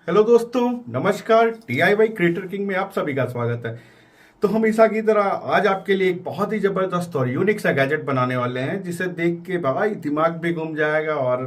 Hello दोस्तों, नमस्कार। DIY creator king में आप सभी का स्वागत है। तो हम ईसा की तरह आज आपके लिए एक बहुत ही जबरदस्त और यूनिक सा गैजेट बनाने वाले हैं जिसे देख के भाई दिमाग भी घूम जाएगा और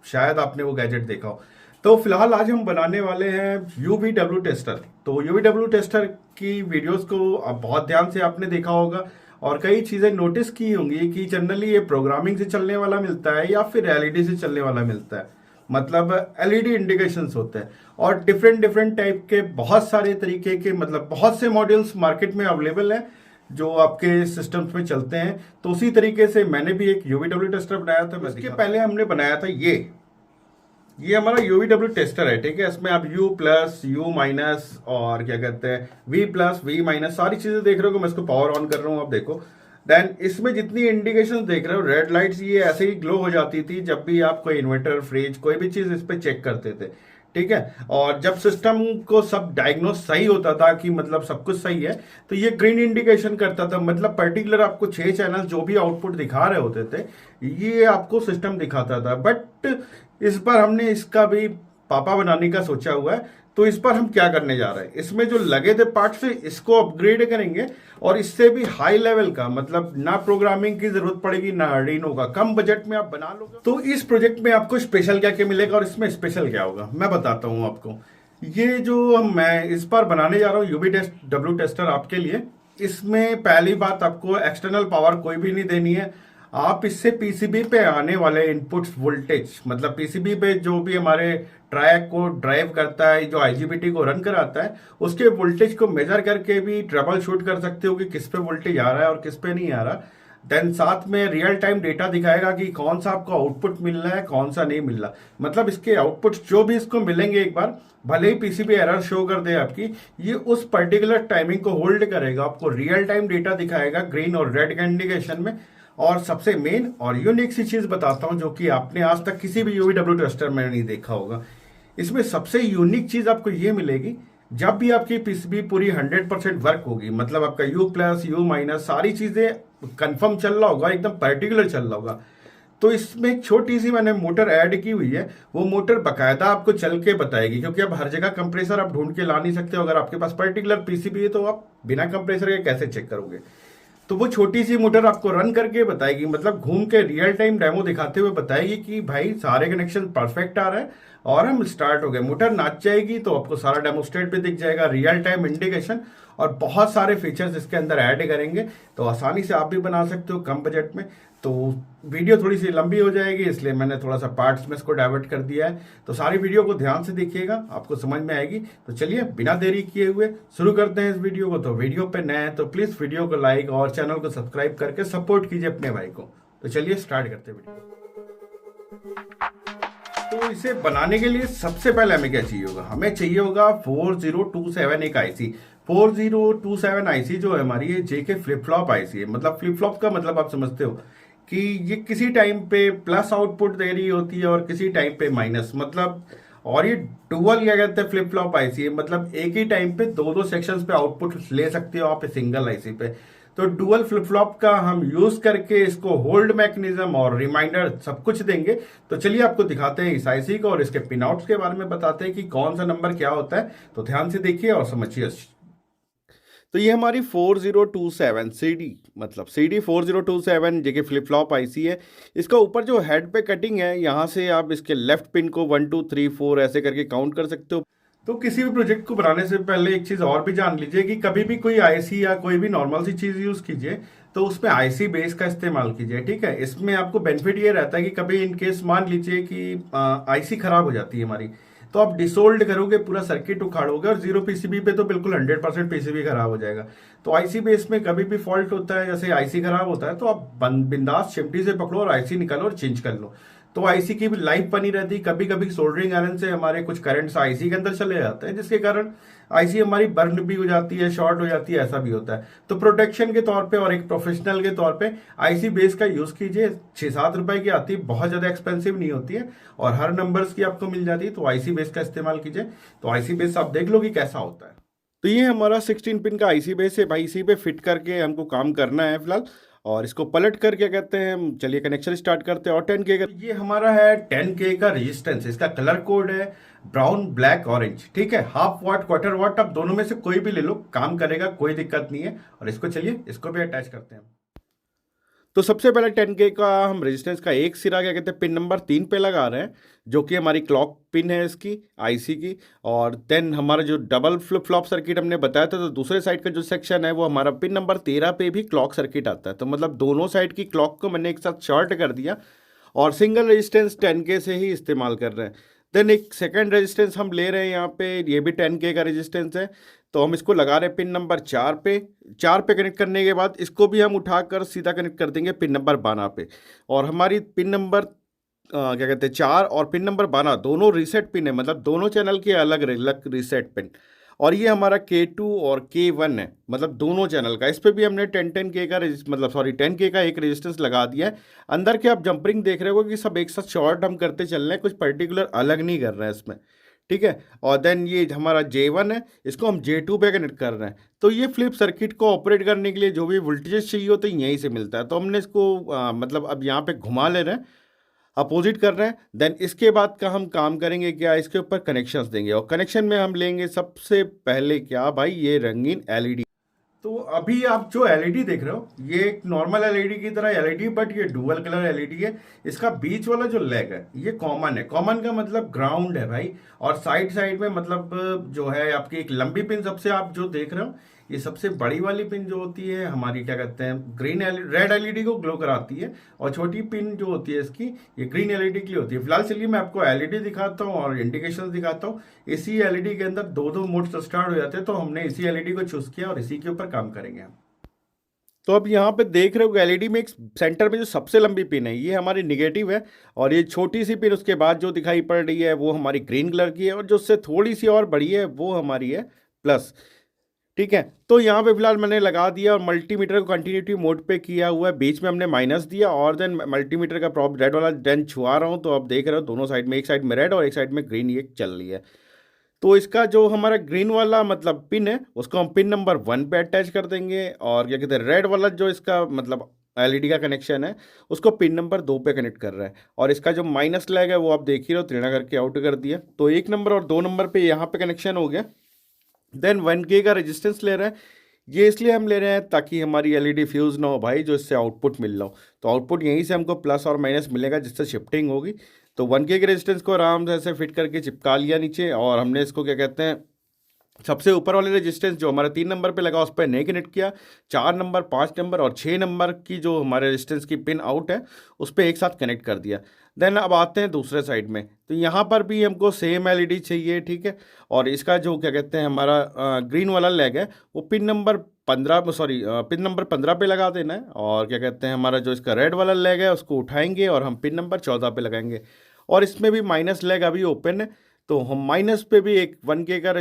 शायद आपने वो गैजेट देखा हो। तो फिलहाल आज हम बनाने वाले हैं UVW टेस्टर। तो UVW टेस्टर की वीडियोस को अब बहुत ध्यान से आपने देखा होगा और कई चीज़ें नोटिस की होंगी कि जनरली ये प्रोग्रामिंग से चलने वाला मिलता है या फिर LED से चलने वाला मिलता है। मतलब LED इंडिकेशंस होते हैं और डिफरेंट डिफरेंट टाइप के बहुत सारे तरीके के मतलब बहुत से मॉडल्स मार्केट में अवेलेबल हैं जो आपके सिस्टम्स में चलते हैं। तो उसी तरीके से मैंने भी एक UVW टेस्टर बनाया था। इसके पहले हमने बनाया था ये हमारा UVW टेस्टर है, ठीक है। इसमें आप U प्लस U माइनस और क्या कहते हैं V प्लस V माइनस सारी चीजें देख रहे हो। मैं इसको पावर ऑन कर रहा हूँ, आप देखो। देन इसमें जितनी इंडिकेशन देख रहे हो, रेड लाइट्स ये ऐसे ही ग्लो हो जाती थी जब भी आप कोई इन्वर्टर, फ्रिज, कोई भी चीज इस पे चेक करते थे, ठीक है। और जब सिस्टम को सब डायग्नोस सही होता था कि मतलब सब कुछ सही है, तो ये ग्रीन इंडिकेशन करता था। मतलब पर्टिकुलर आपको 6 चैनल जो भी आउटपुट दिखा रहे होते थे ये आपको सिस्टम दिखाता था। बट इस बार हमने इसका भी पापा बनाने का सोचा हुआ है। तो इस पर हम क्या करने जा रहे हैं, इसमें जो लगे थे पार्ट्स से इसको अपग्रेड करेंगे और इससे भी हाई लेवल का, मतलब ना प्रोग्रामिंग की जरूरत पड़ेगी ना आर्डिनो का, कम बजट में आप बना लोगे। तो इस प्रोजेक्ट में आपको स्पेशल क्या क्या मिलेगा और इसमें स्पेशल क्या होगा मैं बताता हूं आपको। ये जो मैं इस बार बनाने जा रहा हूँ UVW टेस्टर आपके लिए, इसमें पहली बात आपको एक्सटर्नल पावर कोई भी नहीं देनी है। आप इससे PCB पे आने वाले इनपुट्स वोल्टेज, मतलब PCB पे जो भी हमारे ट्रैक को ड्राइव करता है, जो IGBT को रन कराता है, उसके वोल्टेज को मेजर करके भी ट्रबल शूट कर सकते हो कि किस पे वोल्टेज आ रहा है और किस पे नहीं आ रहा। देन साथ में रियल टाइम डेटा दिखाएगा कि कौन सा आपको आउटपुट मिल रहा है, कौन सा नहीं मिल रहा। मतलब इसके आउटपुट्स जो भी इसको मिलेंगे एक बार, भले ही PCB एरर शो कर दे आपकी, ये उस पर्टिकुलर टाइमिंग को होल्ड करेगा, आपको रियल टाइम डेटा दिखाएगा ग्रीन और रेड का इंडिकेशन में। और सबसे मेन और यूनिक सी चीज बताता हूं जो कि आपने आज तक किसी भी UVW टेस्टर में नहीं देखा होगा। इसमें सबसे यूनिक चीज आपको ये मिलेगी, जब भी आपकी PCB पूरी 100% वर्क होगी, मतलब आपका U प्लस U माइनस सारी चीजें कंफर्म चल रहा होगा, एकदम पर्टिकुलर चल रहा होगा, तो इसमें एक छोटी सी मैंने मोटर ऐड की हुई है। वो मोटर बकायदा आपको चल के बताएगी, क्योंकि अब हर जगह कंप्रेसर आप ढूंढ के ला नहीं सकते हो। अगर आपके पास पर्टिकुलर PCB है तो आप बिना कंप्रेसर के कैसे चेक करोगे। तो वो छोटी सी मोटर आपको रन करके बताएगी, मतलब घूम के रियल टाइम डेमो दिखाते हुए बताएगी कि भाई सारे कनेक्शन परफेक्ट आ रहे हैं और हम स्टार्ट हो गए। मोटर नाच जाएगी तो आपको सारा डेमोस्ट्रेट पे दिख जाएगा, रियल टाइम इंडिकेशन और बहुत सारे फीचर्स इसके अंदर ऐड करेंगे। तो आसानी से आप भी बना सकते हो कम बजट में। तो वीडियो थोड़ी सी लंबी हो जाएगी, इसलिए मैंने थोड़ा सा पार्ट्स में इसको डाइवर्ट कर दिया है। तो सारी वीडियो को ध्यान से देखिएगा, आपको समझ में आएगी। तो चलिए बिना देरी किए हुए शुरू करते हैं इस वीडियो को। तो वीडियो पे नए हैं तो प्लीज वीडियो को लाइक और चैनल को सब्सक्राइब करके सपोर्ट कीजिए अपने भाई को। तो चलिए स्टार्ट करते हैं वीडियो। तो इसे बनाने के लिए सबसे पहले हमें क्या चाहिए होगा, हमें चाहिए होगा 4027 एक IC। 4027 IC जो है हमारी, ये JK फ्लिप फ्लॉप IC है। मतलब फ्लिप फ्लॉप का मतलब आप समझते हो कि ये किसी टाइम पे प्लस आउटपुट दे रही होती है और किसी टाइम पे माइनस, मतलब। और ये डुअल क्या कहते हैं फ्लिप फ्लॉप IC है, मतलब एक ही टाइम पे दो दो सेक्शंस पे आउटपुट ले सकते हो आप सिंगल IC पे। तो डुअल फ्लिप फ्लॉप का हम यूज करके इसको होल्ड मैकेनिज्म और रिमाइंडर सब कुछ देंगे। तो चलिए आपको दिखाते हैं इस IC को और इसके पिन आउट्स के बारे में बताते हैं कि कौन सा नंबर क्या होता है। तो ध्यान से देखिए और समझिए। तो ये हमारी 4027 CD, मतलब CD 4027 JK flip flop IC है। इसका ऊपर जो हेड पे कटिंग है, यहाँ से आप इसके लेफ्ट पिन को 1 2 3 4 ऐसे करके काउंट कर सकते हो। तो किसी भी प्रोजेक्ट को बनाने से पहले एक चीज और भी जान लीजिए कि कभी भी कोई IC या कोई भी नॉर्मल सी चीज यूज कीजिए तो उसमें IC बेस का इस्तेमाल कीजिए, ठीक है। इसमें आपको बेनिफिट ये रहता है कि कभी इनकेस मान लीजिए कि IC खराब हो जाती है हमारी, तो आप डिसोल्ड करोगे, पूरा सर्किट उखाड़ोगे और जीरो PCB पे तो बिल्कुल 100% PCB खराब हो जाएगा। तो IC बेस में कभी भी फॉल्ट होता है, जैसे IC खराब होता है तो आप बिंदास चिमटी से पकड़ो और IC निकालो और चेंज कर लो। तो IC की भी लाइफ बनी रहती। कभी कभी सोल्डरिंग आयरन से हमारे कुछ करंट्स IC के अंदर चले जाते हैं, जिसके कारण IC हमारी बर्न भी हो जाती है, शॉर्ट हो जाती है, ऐसा भी होता है। तो प्रोटेक्शन के तौर पे और एक प्रोफेशनल के तौर पे IC बेस का यूज कीजिए। 6-7 रुपए की आती है, बहुत ज्यादा एक्सपेंसिव नहीं होती है और हर नंबर्स की आपको मिल जाती है। तो IC बेस का इस्तेमाल कीजिए। तो IC बेस आप देख लो कि कैसा होता है। तो ये हमारा 16 पिन का IC बेस है भाई, इसी पे फिट करके हमको काम करना है फिलहाल। और इसको पलट कर क्या कहते हैं, चलिए कनेक्शन स्टार्ट करते हैं। और 10K का ये हमारा है 10K का रेजिस्टेंस। इसका कलर कोड है ब्राउन ब्लैक ऑरेंज, ठीक है। हाफ वाट क्वार्टर वाट आप दोनों में से कोई भी ले लो, काम करेगा, कोई दिक्कत नहीं है। और इसको चलिए इसको भी अटैच करते हैं। तो सबसे पहले 10K का हम रेजिस्टेंस का एक सिरा क्या कहते हैं पिन नंबर 3 पे लगा रहे हैं, जो कि हमारी क्लॉक पिन है इसकी आईसी की। और देन हमारा जो डबल फ्लिप फ्लॉप सर्किट हमने बताया था, तो दूसरे साइड का जो सेक्शन है वो हमारा पिन नंबर 13 पे भी क्लॉक सर्किट आता है। तो मतलब दोनों साइड की क्लॉक को मैंने एक साथ शॉर्ट कर दिया और सिंगल रेजिस्टेंस 10K से ही इस्तेमाल कर रहे हैं। देन एक सेकेंड रेजिस्टेंस हम ले रहे हैं यहाँ पे, ये भी 10K का रेजिस्टेंस है। तो हम इसको लगा रहे हैं पिन नंबर 4 पे कनेक्ट करने के बाद इसको भी हम उठाकर सीधा कनेक्ट कर देंगे पिन नंबर 12 पे। और हमारी पिन नंबर क्या कहते हैं 4 और पिन नंबर 12 दोनों रीसेट पिन है, मतलब दोनों चैनल के अलग अलग रीसेट पिन। और ये हमारा K2 और K1 है, मतलब दोनों चैनल का। इस पर भी हमने 10K का मतलब सॉरी 10K का एक रेजिस्टेंस लगा दिया है। अंदर के आप जंपरिंग देख रहे हो कि सब एक साथ शॉर्ट हम करते चल रहे हैं, कुछ पर्टिकुलर अलग नहीं कर रहे हैं इसमें, ठीक है। और देन ये हमारा J1 है, इसको हम J2 पे कनेक्ट कर रहे हैं। तो ये फ्लिप सर्किट को ऑपरेट करने के लिए जो भी वोल्टेज चाहिए होता है यहीं से मिलता है। तो हमने इसको मतलब अब यहाँ पे घुमा ले रहे हैं, अपोजिट कर रहे हैं। देन इसके बाद का हम काम करेंगे क्या, इसके ऊपर कनेक्शंस देंगे। और कनेक्शन में हम लेंगे सबसे पहले क्या भाई, ये रंगीन एलईडी। तो अभी आप जो एलईडी देख रहे हो ये एक नॉर्मल एलईडी की तरह एलईडी, बट ये डुअल कलर एलईडी है। इसका बीच वाला जो लेग है ये कॉमन है। कॉमन का मतलब ग्राउंड है भाई। और साइड साइड में मतलब जो है आपकी एक लंबी पिन, सबसे आप जो देख रहे हो ये सबसे बड़ी वाली पिन जो होती है हमारी क्या कहते हैं रेड एलईडी को ग्लो कराती है। और छोटी पिन जो होती है इसकी ये ग्रीन एलईडी के लिए होती है। फिलहाल चलिए मैं आपको एलईडी दिखाता हूँ और इंडिकेशन दिखाता हूँ। इसी एलईडी के अंदर दो दो मोड्स स्टार्ट हो जाते हैं, तो हमने इसी एलईडी को चूज किया और इसी के ऊपर काम करेंगे हम। तो अब यहाँ पे देख रहे हो एलईडी में एक सेंटर में जो सबसे लंबी पिन है ये हमारी निगेटिव है। और ये छोटी सी पिन उसके बाद जो दिखाई पड़ रही है वो हमारी ग्रीन कलर की है। और जो उससे थोड़ी सी और बड़ी है वो हमारी है प्लस, ठीक है। तो यहाँ पे फिलहाल मैंने लगा दिया और मल्टीमीटर को कंटिन्यूटी मोड पे किया हुआ है। बीच में हमने माइनस दिया और देन मल्टीमीटर का प्रॉप रेड वाला देन छुआ रहा हूँ। तो अब देख रहे हो दोनों साइड में, एक साइड में रेड और एक साइड में ग्रीन ये चल रही है। तो इसका जो हमारा ग्रीन वाला मतलब पिन है उसको हम पिन नंबर 1 पे अटैच कर देंगे। और क्या कहते हैं रेड वाला जो इसका मतलब एलईडी का कनेक्शन है उसको पिन नंबर 2 पे कनेक्ट कर रहा है। और इसका जो माइनस लैग है वो आप देख ही रहे हो, 3 करके आउट कर दिया। तो 1 नंबर और 2 नंबर पे यहाँ पे कनेक्शन हो गया। देन 1K का रेजिस्टेंस ले रहे हैं। ये इसलिए हम ले रहे हैं ताकि हमारी एलईडी फ्यूज़ ना हो भाई, जो इससे आउटपुट मिल रहा हो। तो आउटपुट यहीं से हमको प्लस और माइनस मिलेगा जिससे शिफ्टिंग होगी। तो 1K के रेजिस्टेंस को आराम से ऐसे फिट करके चिपका लिया नीचे। और हमने इसको क्या कहते हैं सबसे ऊपर वाले रेजिस्टेंस जो हमारा 3 नंबर पे लगा उस पर नहीं कनेक्ट किया। 4 नंबर 5 नंबर और 6 नंबर की जो हमारे रेजिस्टेंस की पिन आउट है उस पर एक साथ कनेक्ट कर दिया। देन अब आते हैं दूसरे साइड में। तो यहाँ पर भी हमको सेम एलईडी चाहिए, ठीक है। और इसका जो क्या कहते हैं हमारा ग्रीन वाला लेग है वो पिन नंबर 15 पे लगा देना है। और क्या कहते हैं हमारा जो इसका रेड वाला लेग है उसको उठाएंगे और हम पिन नंबर 14 पे लगाएंगे। और इसमें भी माइनस लेग अभी ओपन है, तो हम माइनस पे भी एक 1K का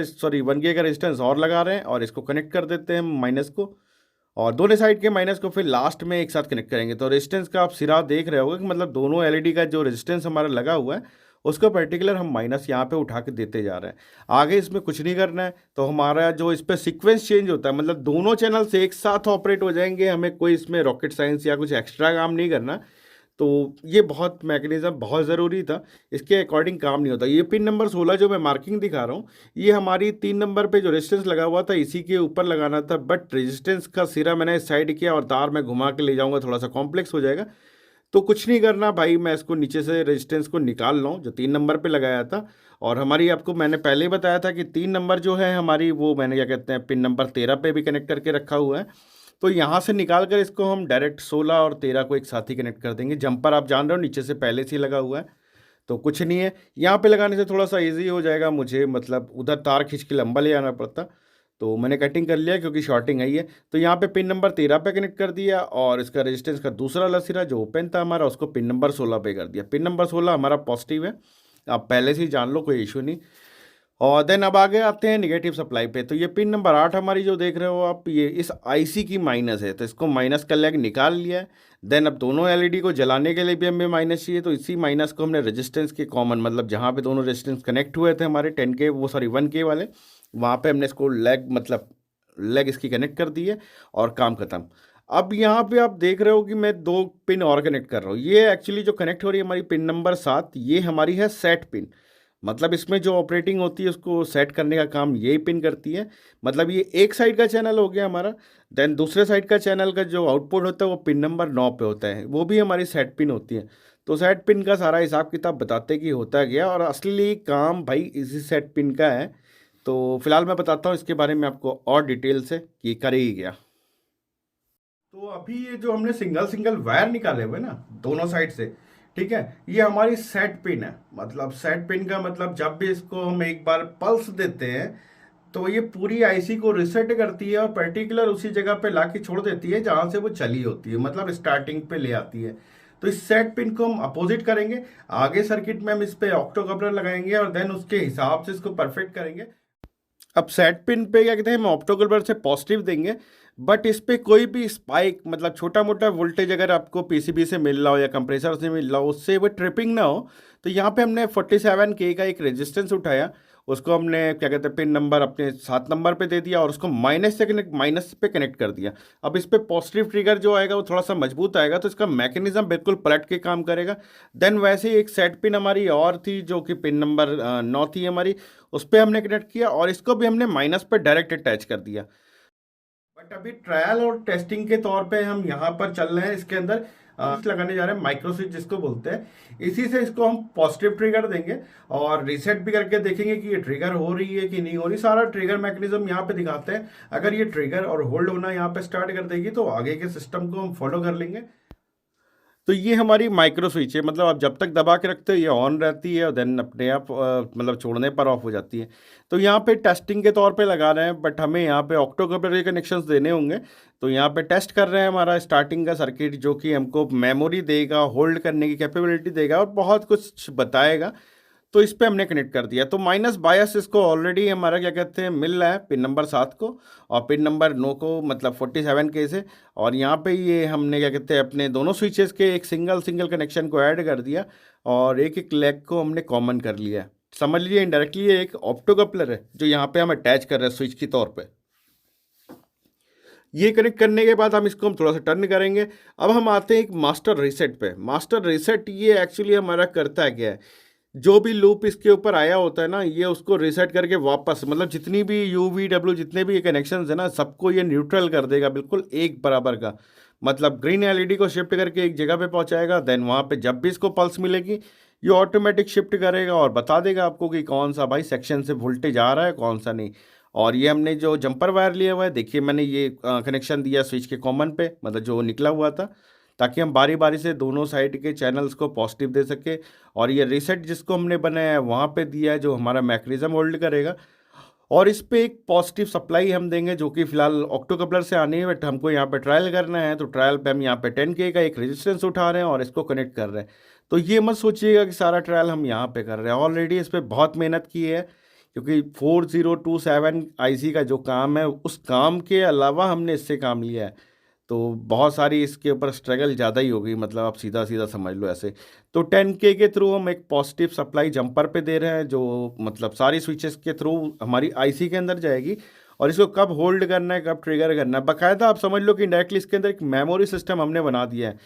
1K का रेजिस्टेंस और लगा रहे हैं और इसको कनेक्ट कर देते हैं माइनस को। और दोनों साइड के माइनस को फिर लास्ट में एक साथ कनेक्ट करेंगे। तो रेजिस्टेंस का आप सिरा देख रहे होगे कि मतलब दोनों एलईडी का जो रेजिस्टेंस हमारा लगा हुआ है उसको पर्टिकुलर हम माइनस यहाँ पे उठा के देते जा रहे हैं। आगे इसमें कुछ नहीं करना है। तो हमारा जो इस पर सीक्वेंस चेंज होता है, मतलब दोनों चैनल से एक साथ ऑपरेट हो जाएंगे। हमें कोई इसमें रॉकेट साइंस या कुछ एक्स्ट्रा काम नहीं करना। तो ये बहुत मैकेनिज्म बहुत ज़रूरी था, इसके अकॉर्डिंग काम नहीं होता। ये पिन नंबर 16 जो मैं मार्किंग दिखा रहा हूँ ये हमारी 3 नंबर पे जो रेजिस्टेंस लगा हुआ था इसी के ऊपर लगाना था। बट रेजिस्टेंस का सिरा मैंने साइड किया और तार में घुमा के ले जाऊँगा, थोड़ा सा कॉम्प्लेक्स हो जाएगा। तो कुछ नहीं करना भाई, मैं इसको नीचे से रेजिस्टेंस को निकाल लूँ जो 3 नंबर पे लगाया था। और हमारी आपको मैंने पहले ही बताया था कि 3 नंबर जो है हमारी वो मैंने क्या कहते हैं पिन नंबर 13 पे भी कनेक्ट करके रखा हुआ है। तो यहाँ से निकाल कर इसको हम डायरेक्ट 16 और 13 को एक साथ ही कनेक्ट कर देंगे। जंपर आप जान रहे हो नीचे से पहले से ही लगा हुआ है, तो कुछ नहीं है। यहाँ पे लगाने से थोड़ा सा इजी हो जाएगा मुझे, मतलब उधर तार खींच के लंबा ले आना पड़ता। तो मैंने कटिंग कर लिया क्योंकि शॉर्टिंग आई है। तो यहाँ पे पिन नंबर 13 पे कनेक्ट कर दिया और इसका रेजिस्टेंस का दूसरा वाला सिरा जो ओपन था हमारा उसको पिन नंबर 16 पे कर दिया। पिन नंबर 16 हमारा पॉजिटिव है, आप पहले से ही जान लो, कोई इशू नहीं। और देन अब आगे आते हैं निगेटिव सप्लाई पे। तो ये पिन नंबर 8 हमारी जो देख रहे हो आप, ये इस आईसी की माइनस है, तो इसको माइनस का लेग निकाल लिया है। देन अब दोनों एलईडी को जलाने के लिए भी हमें माइनस चाहिए, तो इसी माइनस को हमने रेजिस्टेंस के कॉमन मतलब जहाँ पे दोनों रेजिस्टेंस कनेक्ट हुए थे हमारे 10K वो सॉरी 1K वाले, वहाँ पे हमने इसको लेग मतलब लेग इसकी कनेक्ट कर दी है और काम खत्म। अब यहाँ पे आप देख रहे हो कि मैं दो पिन और कनेक्ट कर रहा हूँ। ये एक्चुअली जो कनेक्ट हो रही है हमारी पिन नंबर 7, ये हमारी है सेट पिन। मतलब इसमें जो ऑपरेटिंग होती है उसको सेट करने का काम यही पिन करती है। मतलब ये एक साइड का चैनल हो गया हमारा। देन दूसरे साइड का चैनल का जो आउटपुट होता है वो पिन नंबर 9 पे होता है, वो भी हमारी सेट पिन होती है। तो सेट पिन का सारा हिसाब किताब बताते कि होता गया, और असली काम भाई इसी सेट पिन का है। तो फिलहाल मैं बताता हूँ इसके बारे में आपको और डिटेल से कि करे ही गया। तो अभी ये जो हमने सिंगल सिंगल वायर निकाले हुए ना दोनों साइड से, ठीक है, ये हमारी सेट पिन है। मतलब सेट पिन का मतलब जब भी इसको हम एक बार पल्स देते हैं तो ये पूरी आईसी को रिसेट करती है और पर्टिकुलर उसी जगह पे लाके छोड़ देती है जहां से वो चली होती है, मतलब स्टार्टिंग पे ले आती है। तो इस सेट पिन को हम अपोजिट करेंगे, आगे सर्किट में हम इस पे ऑक्टो कपलर लगाएंगे और देन उसके हिसाब से इसको परफेक्ट करेंगे। अब सेट पिन पे क्या कहते हैं, हम ऑप्टोकपलर से पॉजिटिव देंगे, बट इस पे कोई भी स्पाइक मतलब छोटा मोटा वोल्टेज अगर आपको पीसीबी से मिल रहा हो या कंप्रेसर से मिल रहा हो, उससे वो ट्रिपिंग ना हो। तो यहाँ पे हमने 47K का एक रेजिस्टेंस उठाया, उसको हमने क्या कहते हैं पिन नंबर अपने 7 नंबर पे दे दिया और उसको माइनस से कनेक्ट माइनस पे कनेक्ट कर दिया। अब इस पे पॉजिटिव ट्रिगर जो आएगा वो थोड़ा सा मजबूत आएगा, तो इसका मैकेनिज्म बिल्कुल पलट के काम करेगा। देन वैसे ही एक सेट पिन हमारी और थी जो कि पिन नंबर 9 थी हमारी, उस पर हमने कनेक्ट किया और इसको भी हमने माइनस पे डायरेक्ट अटैच कर दिया। बट अभी ट्रायल और टेस्टिंग के तौर पे हम यहाँ पर चल रहे हैं, इसके अंदर लगाने जा रहे हैं माइक्रो स्विच जिसको बोलते हैं। इसी से इसको हम पॉजिटिव ट्रिगर देंगे और रीसेट भी करके देखेंगे कि ये ट्रिगर हो रही है कि नहीं हो रही। सारा ट्रिगर मैकेनिज्म यहाँ पे दिखाते हैं। अगर ये ट्रिगर और होल्ड होना यहाँ पे स्टार्ट कर देगी तो आगे के सिस्टम को हम फॉलो कर लेंगे। तो ये हमारी माइक्रो स्विच है, मतलब आप जब तक दबा के रखते हो ये ऑन रहती है और देन अपने आप मतलब छोड़ने पर ऑफ हो जाती है। तो यहाँ पे टेस्टिंग के तौर पे लगा रहे हैं, बट हमें यहाँ पे ऑक्टो कपलर के कनेक्शंस देने होंगे। तो यहाँ पे टेस्ट कर रहे हैं हमारा स्टार्टिंग का सर्किट, जो कि हमको मेमोरी देगा, होल्ड करने की कैपेबिलिटी देगा और बहुत कुछ बताएगा। तो इस पे हमने कनेक्ट कर दिया। तो माइनस बायस इसको ऑलरेडी हमारा क्या कहते हैं मिल रहा है पिन नंबर 7 को और पिन नंबर 9 को, मतलब 47K से। और यहाँ पे ये हमने क्या कहते हैं अपने दोनों स्विचेस के एक सिंगल सिंगल कनेक्शन को ऐड कर दिया और एक एक लेग को हमने कॉमन कर लिया है। समझ लीजिए इनडायरेक्टली ये एक ऑप्टो कपलर है जो यहाँ पे हम अटैच कर रहे हैं स्विच की तौर पे। ये कनेक्ट करने के बाद हम इसको हम थोड़ा सा टर्न करेंगे। अब हम आते हैं एक मास्टर रीसेट पे। मास्टर रीसेट ये एक्चुअली हमारा करता है क्या है, जो भी लूप इसके ऊपर आया होता है ना, ये उसको रीसेट करके वापस मतलब जितनी भी यू वी डब्ल्यू जितने भी ये कनेक्शन है ना, सबको ये न्यूट्रल कर देगा बिल्कुल एक बराबर का। मतलब ग्रीन एलईडी को शिफ्ट करके एक जगह पे पहुंचाएगा, देन वहाँ पे जब भी इसको पल्स मिलेगी ये ऑटोमेटिक शिफ्ट करेगा और बता देगा आपको कि कौन सा भाई सेक्शन से वोल्टेज आ रहा है कौन सा नहीं। और ये हमने जो जंपर वायर लिया हुआ है, देखिए मैंने ये कनेक्शन दिया स्विच के कॉमन पे, मतलब जो निकला हुआ था, ताकि हम बारी बारी से दोनों साइड के चैनल्स को पॉजिटिव दे सके। और ये रीसेट जिसको हमने बनाया है वहाँ पे दिया है जो हमारा मैकेनिज्म होल्ड करेगा। और इस पे एक पॉजिटिव सप्लाई हम देंगे जो कि फिलहाल ऑक्टो कपलर से आनी है, बट हमको यहाँ पे ट्रायल करना है। तो ट्रायल पे हम यहाँ पे 10K का एक रेजिस्टेंस उठा रहे हैं और इसको कनेक्ट कर रहे हैं। तो ये मत सोचिएगा कि सारा ट्रायल हम यहाँ पे कर रहे हैं, ऑलरेडी इस पर बहुत मेहनत की है, क्योंकि 4027 आईसी का जो काम है उस काम के अलावा हमने इससे काम लिया है। तो बहुत सारी इसके ऊपर स्ट्रगल ज़्यादा ही होगी, मतलब आप सीधा सीधा समझ लो ऐसे। तो 10K के थ्रू हम एक पॉजिटिव सप्लाई जंपर पे दे रहे हैं, जो मतलब सारी स्विचेस के थ्रू हमारी आईसी के अंदर जाएगी। और इसको कब होल्ड करना है कब ट्रिगर करना है बाकायदा आप समझ लो कि डायरेक्टली इसके अंदर एक मेमोरी सिस्टम हमने बना दिया है।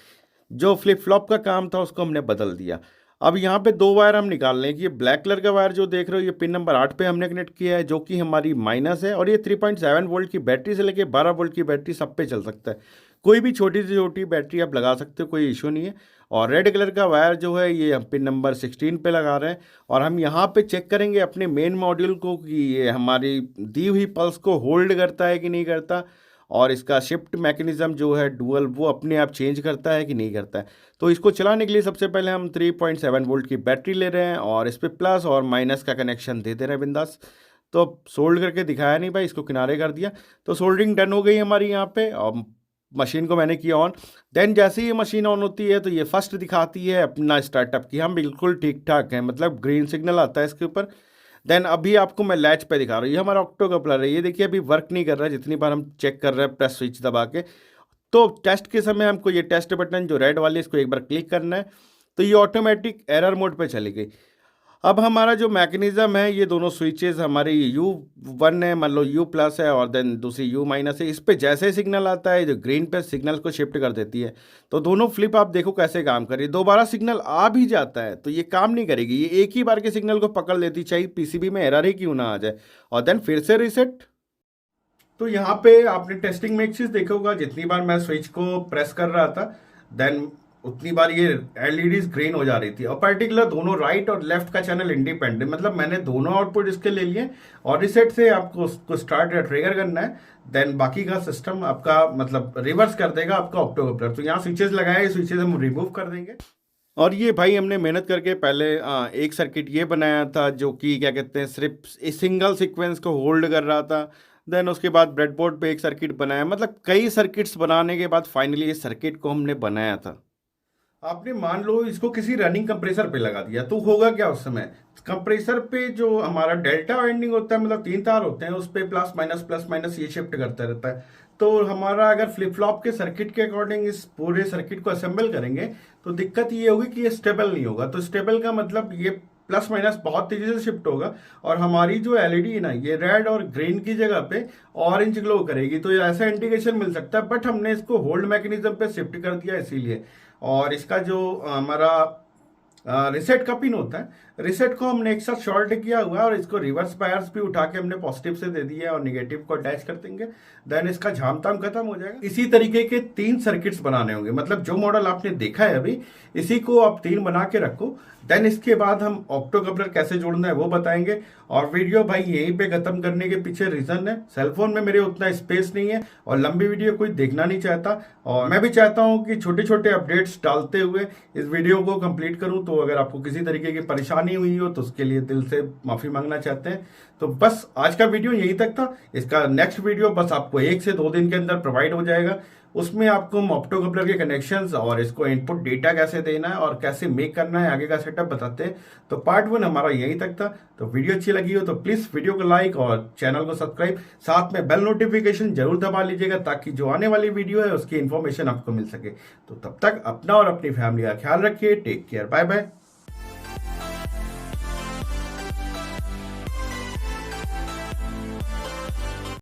जो फ्लिप फ्लॉप का काम था उसको हमने बदल दिया। अब यहाँ पे दो वायर हम निकाल लें कि ये ब्लैक कलर का वायर जो देख रहे हो ये पिन नंबर 8 पे हमने कनेक्ट किया है, जो कि हमारी माइनस है। और ये 3.7 वोल्ट की बैटरी से लेके 12 वोल्ट की बैटरी सब पे चल सकता है, कोई भी छोटी से छोटी बैटरी आप लगा सकते हो, कोई इशू नहीं है। और रेड कलर का वायर जो है ये हम पिन नंबर 16 पे लगा रहे हैं। और हम यहाँ पे चेक करेंगे अपने मेन मॉड्यूल को कि ये हमारी दी हुई पल्स को होल्ड करता है कि नहीं करता, और इसका शिफ्ट मैकेनिज्म जो है डुअल वो अपने आप चेंज करता है कि नहीं करता है। तो इसको चलाने के लिए सबसे पहले हम 3.7 वोल्ट की बैटरी ले रहे हैं और इस पर प्लस और माइनस का कनेक्शन दे दे रहे हैं बिंदास। तो सोल्ड करके दिखाया नहीं भाई, इसको किनारे कर दिया। तो सोल्डरिंग डन हो गई हमारी यहाँ पे और मशीन को मैंने किया ऑन। देन जैसे ही ये मशीन ऑन होती है तो ये फर्स्ट दिखाती है अपना स्टार्टअप की हम बिल्कुल ठीक ठाक हैं, मतलब ग्रीन सिग्नल आता है इसके ऊपर। देन अभी आपको मैं लैच पे दिखा रहा हूँ, ये हमारा ऑक्टो कपलर है, ये देखिए अभी वर्क नहीं कर रहा है जितनी बार हम चेक कर रहे हैं प्रेस स्विच दबा के। तो टेस्ट के समय हमको ये टेस्ट बटन जो रेड वाली इसको एक बार क्लिक करना है, तो ये ऑटोमेटिक एरर मोड पे चली गई। अब हमारा जो मैकेनिज्म है, ये दोनों स्विचेस हमारी U1 है, मान लो U+ है, और देन दूसरी U- है। इस पे जैसे सिग्नल आता है, जो ग्रीन पे सिग्नल को शिफ्ट कर देती है। तो दोनों फ्लिप आप देखो कैसे काम कर रही है। दोबारा सिग्नल आ भी जाता है तो ये काम नहीं करेगी, ये एक ही बार के सिग्नल को पकड़ लेती, चाहे पीसीबी में एरर ही क्यों ना आ जाए, और देन फिर से रिसेट। तो यहाँ पे आपने टेस्टिंग में एक चीज देखा होगा, जितनी बार मैं स्विच को प्रेस कर रहा था, देन उतनी बार ये एलईडीज ग्रीन हो जा रही थी। और पर्टिकुलर दोनों राइट और लेफ्ट का चैनल इंडिपेंडेंट, मतलब मैंने दोनों आउटपुट इसके ले लिए, और रिसेट से आपको उसको स्टार्ट या ट्रिगर करना है, देन बाकी का सिस्टम आपका मतलब रिवर्स कर देगा आपका ऑप्टोकपलर। तो यहाँ स्विचेस लगाए, स्विचेस हम रिमूव कर देंगे। और ये भाई हमने मेहनत करके पहले एक सर्किट ये बनाया था, जो कि क्या कहते हैं, सिर्फ सिंगल सीक्वेंस को होल्ड कर रहा था। देन उसके बाद ब्रेडबोर्ड पे एक सर्किट बनाया, मतलब कई सर्किट्स बनाने के बाद फाइनली इस सर्किट को हमने बनाया था। आपने मान लो इसको किसी रनिंग कंप्रेसर पे लगा दिया, तो होगा क्या उस समय, कंप्रेसर पे जो हमारा डेल्टा वाइंडिंग होता है, मतलब 3 तार होते हैं, उस पे प्लस माइनस ये शिफ्ट करता रहता है। तो हमारा अगर फ्लिप फ्लॉप के सर्किट के अकॉर्डिंग इस पूरे सर्किट को असेंबल करेंगे, तो दिक्कत ये होगी कि ये स्टेबल नहीं होगा। तो स्टेबल का मतलब ये प्लस माइनस बहुत तेजी से शिफ्ट होगा, और हमारी जो एलईडी है ना, ये रेड और ग्रीन की जगह पे ऑरेंज ग्लो करेगी। तो ये ऐसा इंडिकेशन मिल सकता है, बट हमने इसको होल्ड मैकेनिज्म पे शिफ्ट कर दिया इसीलिए। और इसका जो हमारा रिसेट का पिन होता है, रिसेट को हमने एक साथ शॉर्ट किया हुआ है, और इसको रिवर्स बायर्स भी उठा के हमने पॉजिटिव से दे दिया और निगेटिव को अटैच कर देंगे। देन इसका झामताम खत्म हो जाएगा। इसी तरीके के 3 सर्किट्स बनाने होंगे, मतलब जो मॉडल आपने देखा है अभी, इसी को आप 3 बना के रखो। देन इसके बाद हम ऑप्टोकपलर कैसे जोड़ना है वो बताएंगे। और वीडियो भाई यहीं पे खत्म करने के पीछे रीजन है, सेलफोन में मेरे उतना स्पेस नहीं है, और लंबी वीडियो कोई देखना नहीं चाहता, और मैं भी चाहता हूं कि छोटे छोटे अपडेट्स डालते हुए इस वीडियो को कंप्लीट करूं। तो अगर आपको किसी तरीके की परेशानी हुई हो तो उसके लिए दिल से माफी मांगना चाहते हैं। तो बस आज का वीडियो यहीं तक था। इसका नेक्स्ट वीडियो बस आपको 1 से 2 दिन के अंदर प्रोवाइड हो जाएगा। उसमें आपको ऑप्टोकपलर के कनेक्शंस और इसको इनपुट डेटा कैसे देना है और कैसे मेक करना है, आगे का सेटअप बताते हैं। तो पार्ट 1 हमारा यहीं तक था। तो वीडियो अच्छी लगी हो तो प्लीज वीडियो को लाइक और चैनल को सब्सक्राइब, साथ में बेल नोटिफिकेशन जरूर दबा लीजिएगा, ताकि जो आने वाली वीडियो है उसकी इंफॉर्मेशन आपको मिल सके। तो तब तक अपना और अपनी फैमिली का ख्याल रखिए। Take care, bye bye.